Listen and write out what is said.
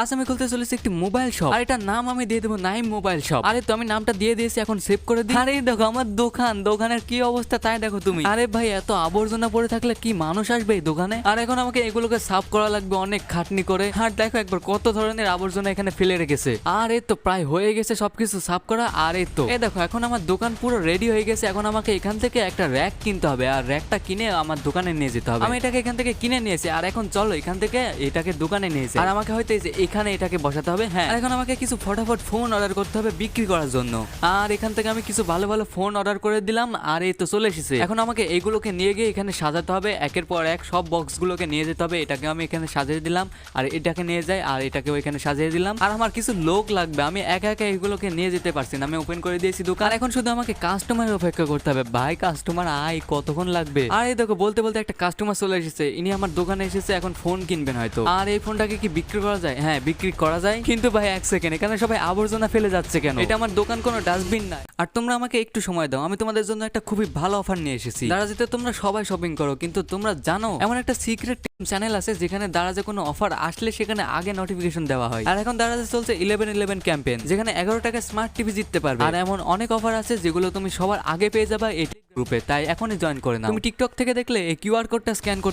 আজ আমি খুলতে চলেছি একটি মোবাইল শপ, আর এটার নাম আমি দিয়ে দেবো নাইম মোবাইল শপ। আরে তো আমি নামটা দিয়ে দিয়েছি, এখন সেভ করে দিই। আরে দেখো আমার দোকানের কি অবস্থা তাই দেখো তুমি। আরে ভাই এত আবর্জনা পড়ে থাকলে কি মানুষ আসবে এই দোকানে? আর এখন আমাকে এগুলোকে সাফ করা লাগবে অনেক খাটনি করে। আর দেখো একবার কত ধরনের আবর্জনা এখানে ফেলে রেখেছে। আর এই তো প্রায় হয়ে গেছে সবকিছু সাফ করা। আর এই তো দেখো এখন আমার দোকান পুরো রেডি হয়ে গেছে। এখন আমাকে এখান থেকে একটা র্যাক কিনতে হবে, আর র্যাকটা কিনে আমার দোকানে নিয়ে যেতে হবে। আমি এটাকে এখান থেকে কিনে নিয়েছি, আর এখন চলো এখান থেকে এটাকে দোকানে নিয়ে যাই। আর আমাকে হয়তো এই যে এখানে এটাকে বসাতে হবে। হ্যাঁ, আর এখন আমাকে কিছু ফটাফট ফোন অর্ডার করতে হবে বিক্রি করার জন্য। আর এখান থেকে আমি কিছু ভালো ভালো ফোন অর্ডার করে দিলাম, আর এই তো চলে এসেছে। এখন আমাকে এইগুলোকে নিয়ে গিয়ে এখানে সাজাতে হবে, একের পর এক সব বক্সগুলোকে নিয়ে যেতে হবে। এটাকে আমি এখানে সাজিয়ে দিলাম, আর এটাকে নিয়ে যাই, আর এটাকেও এখানে সাজিয়ে দিলাম। আর আমার কিছু লোক লাগবে, আমি একা একা এগুলোকে নিয়ে যেতে পারছি না। আমি ওপেন করে দিয়েছি দোকান, এখন শুধু আমাকে কাস্টমারের অপেক্ষা করতে হবে। ভাই কাস্টমার আয়, কতক্ষণ লাগবে? আর এই দেখো বলতে বলতে একটা কাস্টমার চলে এসেছে। ইনি আমার দোকানে এসেছে, এখন ফোন কিনবেন হয়তো। আর এই ফোনটাকে কি বিক্রি করা যায়? হ্যাঁ বিক্রি করা যায়, কিন্তু ভাই এক সেকেন্ড, এখানে সবাই আবর্জনা ফেলে যাচ্ছে কেন? এটা আমার দোকান কোনো ডাস্টবিন নাই। আর তোমরা আমাকে একটু সময় দাও, আমি তোমাদের জন্য একটা খুবই ভালো অফার নিয়ে এসেছি। দারাজেতে তোমরা সবাই শপিং করো, কিন্তু তোমরা জানো এমন একটা সিক্রেট চ্যানেল আছে যেখানে দারাজে কোনো অফার আসলে সেখানে আগে নোটিফিকেশন দেওয়া হয়। আর এখন দারাজে চলছে 11/11 ক্যাম্পেইন, যেখানে 11 টাকায় স্মার্ট টিভি জিততে পারবে। আর এমন অনেক অফার আছে যেগুলো তুমি সবার আগে পেয়ে যাবে এই গ্রুপে। তাই এখনই জয়েন করে নাও। তুমি টিকটক থেকে দেখলে এই কিউআর কোডটা স্ক্যান করতে